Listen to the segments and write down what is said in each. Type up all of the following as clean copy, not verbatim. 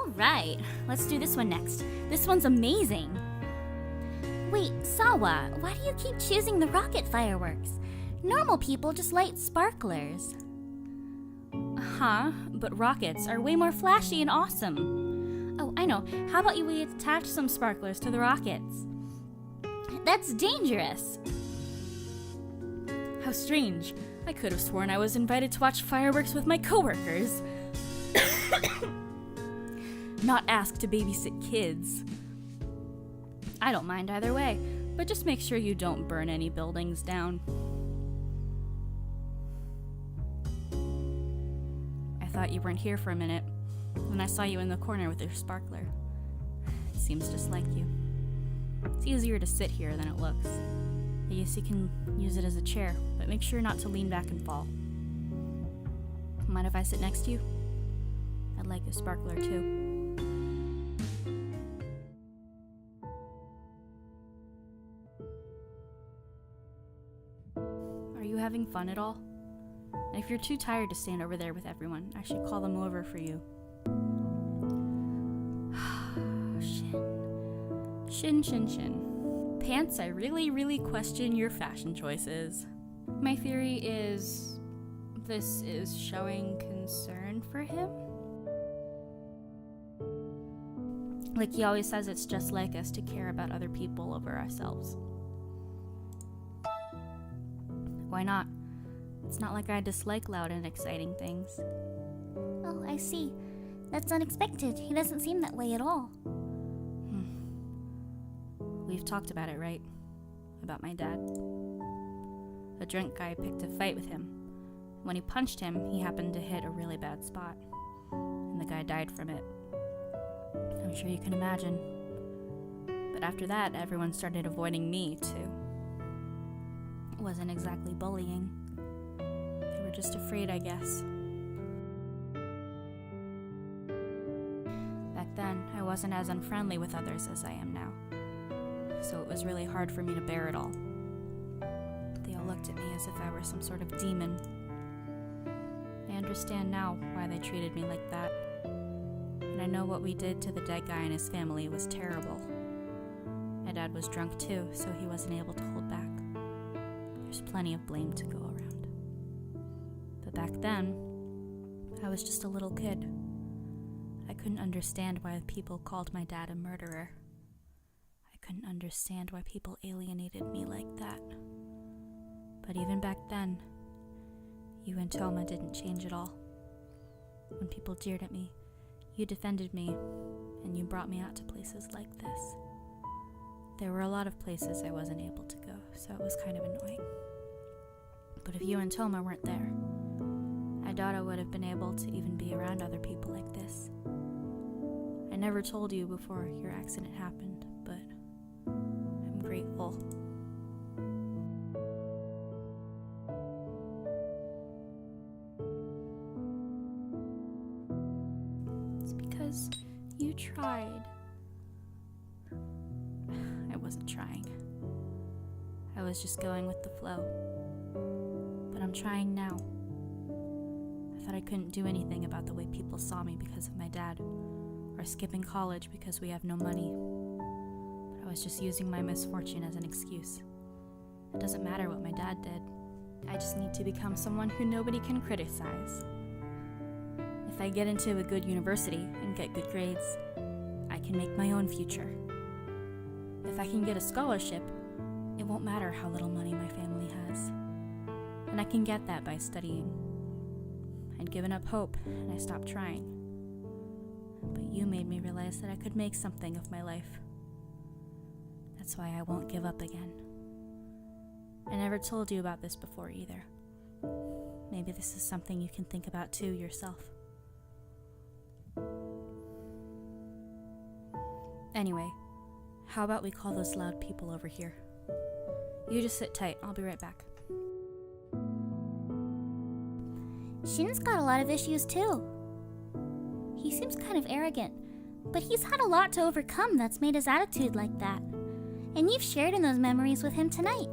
Alright, let's do this one next. This one's amazing. Wait, Sawa, why do you keep choosing the rocket fireworks? Normal people just light sparklers. Huh, but rockets are way more flashy and awesome. Oh, I know. How about we attach some sparklers to the rockets? That's dangerous. How strange. I could have sworn I was invited to watch fireworks with my coworkers. Not asked to babysit kids. I don't mind either way, but just make sure you don't burn any buildings down. I thought you weren't here for a minute when I saw you in the corner with your sparkler. It seems just like you. It's easier to sit here than it looks. I guess you can use it as a chair, but make sure not to lean back and fall. Mind if I sit next to you? I'd like a sparkler too. Are you having fun at all? And if you're too tired to stand over there with everyone, I should call them over for you. Shin. Pants, I really question your fashion choices. My theory is this is showing concern for him. Like he always says, it's just like us to care about other people over ourselves. Why not? It's not like I dislike loud and exciting things. Oh, I see. That's unexpected. He doesn't seem that way at all. We've talked about it, right? About my dad. A drunk guy picked a fight with him. When he punched him, he happened to hit a really bad spot, and the guy died from it. I'm sure you can imagine. But after that, everyone started avoiding me, too. It wasn't exactly bullying. They were just afraid, I guess. Back then, I wasn't as unfriendly with others as I am now. So it was really hard for me to bear it all. They all looked at me as if I were some sort of demon. I understand now why they treated me like that. And I know what we did to the dead guy and his family was terrible. My dad was drunk too, so he wasn't able to hold back. There's plenty of blame to go around. But back then, I was just a little kid. I couldn't understand why people called my dad a murderer. I couldn't understand why people alienated me like that. But even back then, you and Toma didn't change at all. When people jeered at me, you defended me, and you brought me out to places like this. There were a lot of places I wasn't able to go, so it was kind of annoying. But if you and Toma weren't there, I doubt I would have been able to even be around other people like this. I never told you before your accident happened, but I'm grateful. It's because you tried. I wasn't trying. I was just going with the flow. But I'm trying now. I thought I couldn't do anything about the way people saw me because of my dad, or skipping college because we have no money. But I was just using my misfortune as an excuse. It doesn't matter what my dad did. I just need to become someone who nobody can criticize. If I get into a good university and get good grades, I can make my own future. If I can get a scholarship, it won't matter how little money my family has. And I can get that by studying. I'd given up hope, and I stopped trying. But you made me realize that I could make something of my life. That's why I won't give up again. I never told you about this before either. Maybe this is something you can think about too yourself. Anyway, how about we call those loud people over here? You just sit tight, I'll be right back. Shin's got a lot of issues too. He seems kind of arrogant, but he's had a lot to overcome that's made his attitude like that. And you've shared in those memories with him tonight.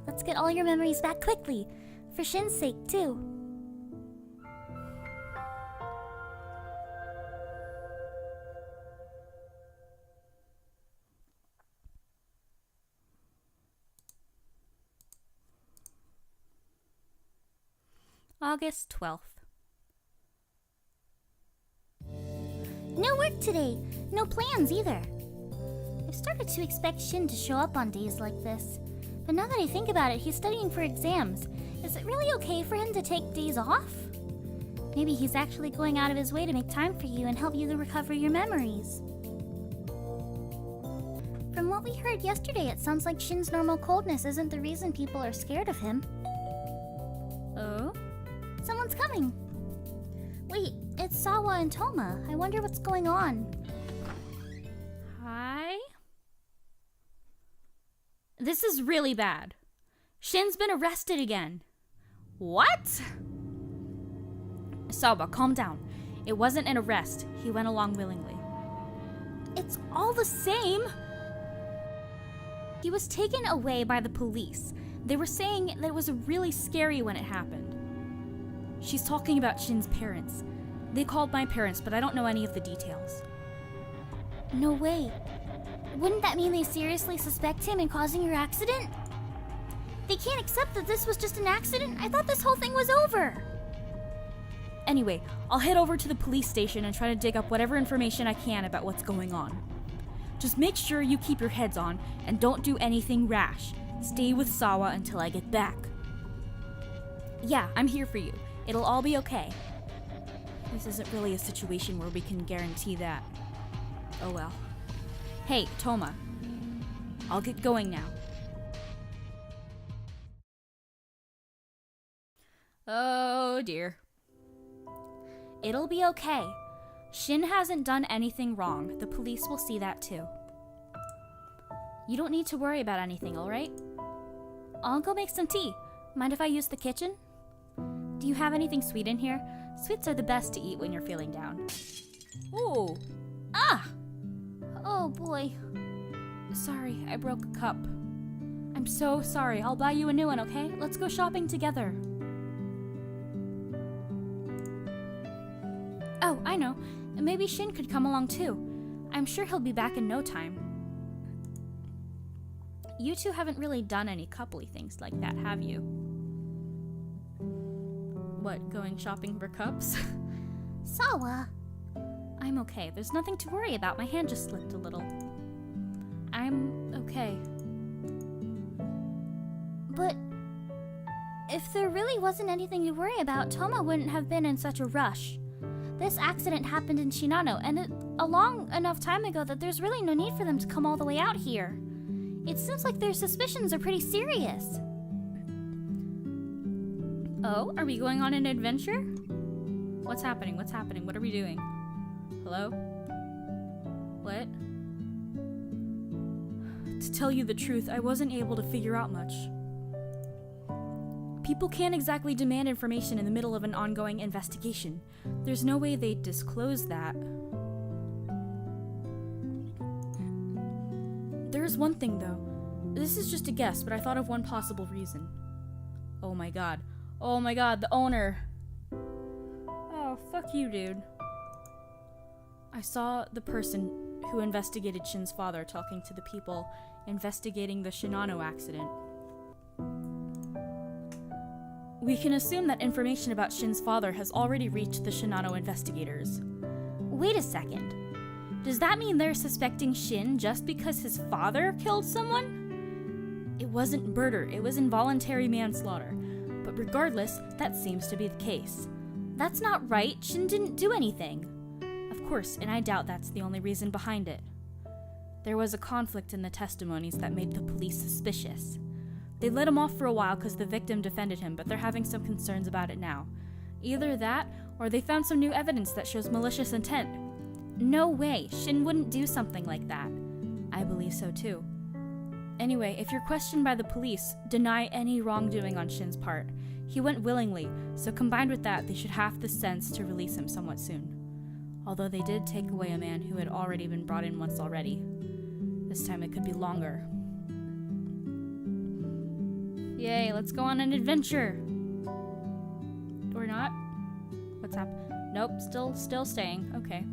Let's get all your memories back quickly, for Shin's sake too. August 12th. No work today. No plans either. I've started to expect Shin to show up on days like this. But now that I think about it, he's studying for exams. Is it really okay for him to take days off? Maybe he's actually going out of his way to make time for you and help you to recover your memories. From what we heard yesterday, it sounds like Shin's normal coldness isn't the reason people are scared of him. Oh? Someone's coming. Wait, it's Sawa and Toma. I wonder what's going on. Hi? This is really bad. Shin's been arrested again. What? Sawa, calm down. It wasn't an arrest. He went along willingly. It's all the same. He was taken away by the police. They were saying that it was really scary when it happened. She's talking about Shin's parents. They called my parents, but I don't know any of the details. No way. Wouldn't that mean they seriously suspect him in causing your accident? They can't accept that this was just an accident. I thought this whole thing was over. Anyway, I'll head over to the police station and try to dig up whatever information I can about what's going on. Just make sure you keep your heads on and don't do anything rash. Stay with Sawa until I get back. Yeah, I'm here for you. It'll all be okay. This isn't really a situation where we can guarantee that. Oh well. Hey, Toma. I'll get going now. Oh dear. It'll be okay. Shin hasn't done anything wrong. The police will see that too. You don't need to worry about anything, alright? I'll go make some tea. Mind if I use the kitchen? Do you have anything sweet in here? Sweets are the best to eat when you're feeling down. Ooh! Ah! Oh boy. Sorry, I broke a cup. I'm so sorry. I'll buy you a new one, okay? Let's go shopping together. Oh, I know. Maybe Shin could come along too. I'm sure he'll be back in no time. You two haven't really done any coupley things like that, have you? What, going shopping for cups? Sawa. I'm okay. There's nothing to worry about. My hand just slipped a little. I'm okay. But if there really wasn't anything to worry about, Toma wouldn't have been in such a rush. This accident happened in Shinano, and a long enough time ago that there's really no need for them to come all the way out here. It seems like their suspicions are pretty serious. Oh, are we going on an adventure? What's happening? What's happening? What are we doing? Hello? What? To tell you the truth, I wasn't able to figure out much. People can't exactly demand information in the middle of an ongoing investigation. There's no way they'd disclose that. There's one thing, though. This is just a guess, but I thought of one possible reason. Oh my god. Oh my god, the owner! Oh, fuck you, dude. I saw the person who investigated Shin's father talking to the people investigating the Shinano accident. We can assume that information about Shin's father has already reached the Shinano investigators. Wait a second. Does that mean they're suspecting Shin just because his father killed someone? It wasn't murder, it was involuntary manslaughter. But regardless, that seems to be the case. That's not right, Shin didn't do anything. Of course, and I doubt that's the only reason behind it. There was a conflict in the testimonies that made the police suspicious. They let him off for a while because the victim defended him, but they're having some concerns about it now. Either that, or they found some new evidence that shows malicious intent. No way, Shin wouldn't do something like that. I believe so too. Anyway, if you're questioned by the police, deny any wrongdoing on Shin's part. He went willingly, so combined with that, they should have the sense to release him somewhat soon. Although they did take away a man who had already been brought in once already. This time it could be longer. Yay, let's go on an adventure! Or not? What's up? Nope, still staying. Okay.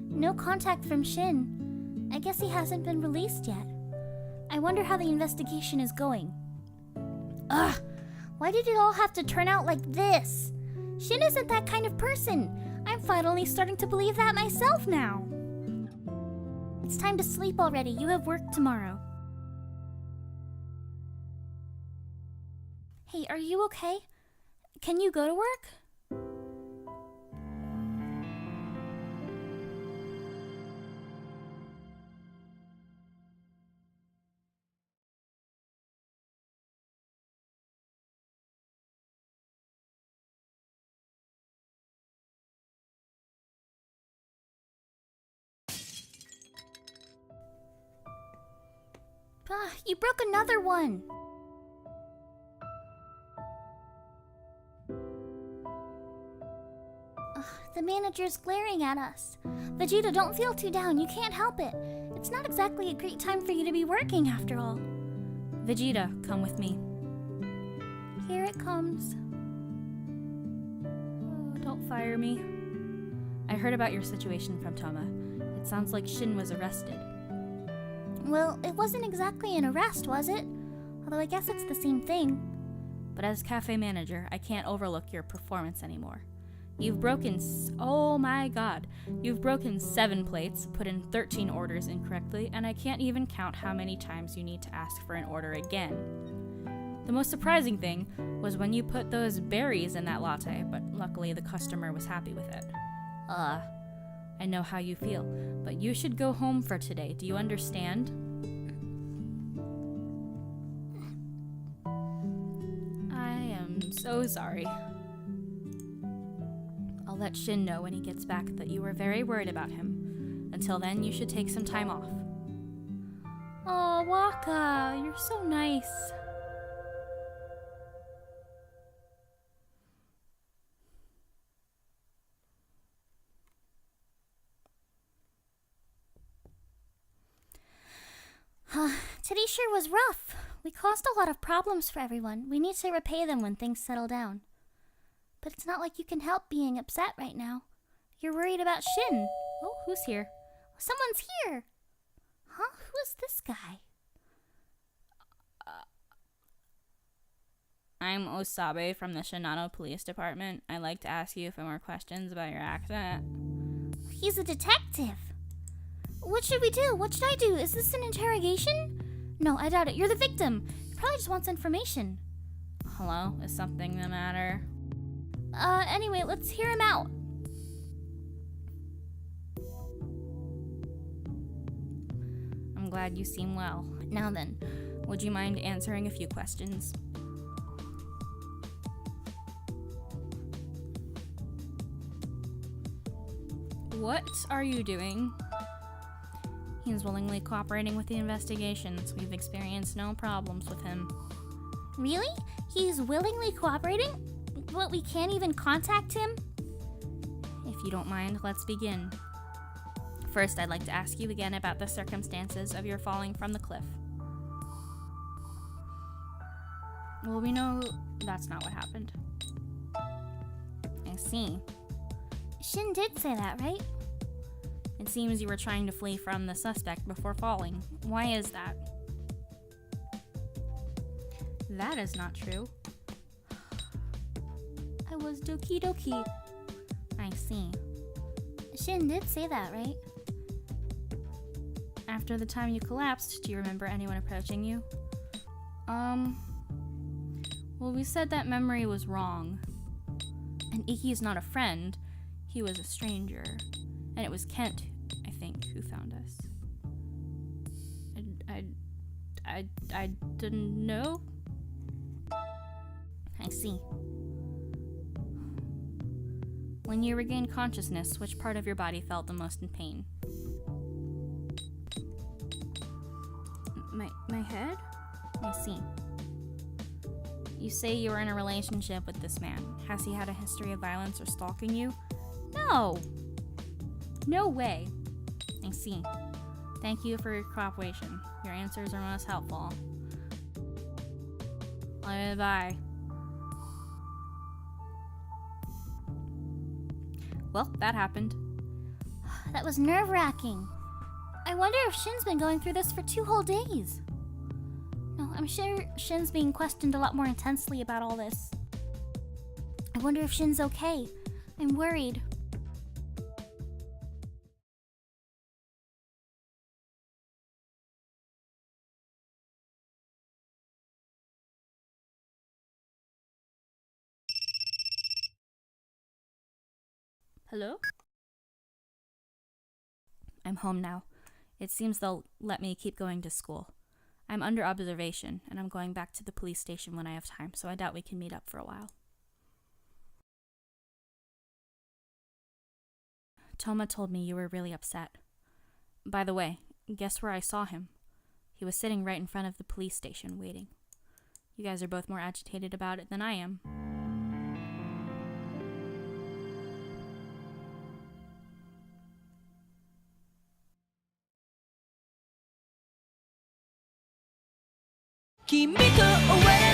No contact from Shin. I guess he hasn't been released yet. I wonder how the investigation is going. Ugh! Why did it all have to turn out like this? Shin isn't that kind of person. I'm finally starting to believe that myself now. It's time to sleep already. You have work tomorrow. Hey, are you okay? Can you go to work? You broke another one. The manager's glaring at us. Vegeta, don't feel too down. You can't help it. It's not exactly a great time for you to be working after all. Vegeta, come with me. Here it comes. Oh, don't fire me. I heard about your situation from Toma. It sounds like Shin was arrested. Well, it wasn't exactly an arrest, was it? Although I guess it's the same thing. But as cafe manager, I can't overlook your performance anymore. You've broken, oh my god, you've broken 7 plates, put in 13 orders incorrectly, and I can't even count how many times you need to ask for an order again. The most surprising thing was when you put those berries in that latte, but luckily the customer was happy with it. I know how you feel, but you should go home for today. Do you understand? I am so sorry. I'll let Shin know when he gets back that you were very worried about him. Until then, you should take some time off. Oh, Waka, you're so nice. Today sure was rough. We caused a lot of problems for everyone. We need to repay them when things settle down. But it's not like you can help being upset right now. You're worried about Shin. Oh, who's here? Someone's here. Huh? Who is this guy? I'm Osabe from the Shinano Police Department. I'd like to ask you a few more questions about your accident. He's a detective. What should we do? What should I do? Is this an interrogation? No, I doubt it. You're the victim. He probably just wants information. Hello? Is something the matter? Anyway, let's hear him out. I'm glad you seem well. Now then, would you mind answering a few questions? What are you doing? He's willingly cooperating with the investigations. We've experienced no problems with him. Really? He's willingly cooperating? But we can't even contact him? If you don't mind, let's begin. First, I'd like to ask you again about the circumstances of your falling from the cliff. Well, we know that's not what happened. I see. Shin did say that, right? It seems you were trying to flee from the suspect before falling. Why is that? That is not true. I was doki doki. I see. Shin did say that, right? After the time you collapsed, do you remember anyone approaching you? Well, we said that memory was wrong. And Iki's not a friend. He was a stranger. And it was Kent, I think, who found us. I didn't know. I see. When you regained consciousness, which part of your body felt the most in pain? My head? I see. You say you were in a relationship with this man. Has he had a history of violence or stalking you? No! No way. I see. Thank you for your cooperation. Your answers are most helpful. Bye. Well, that happened. That was nerve-wracking. I wonder if Shin's been going through this for 2 whole days. No, I'm sure Shin's being questioned a lot more intensely about all this. I wonder if Shin's okay. I'm worried. Hello? I'm home now. It seems they'll let me keep going to school. I'm under observation, and I'm going back to the police station when I have time, so I doubt we can meet up for a while. Toma told me you were really upset. By the way, guess where I saw him? He was sitting right in front of the police station, waiting. You guys are both more agitated about it than I am. Kimi to away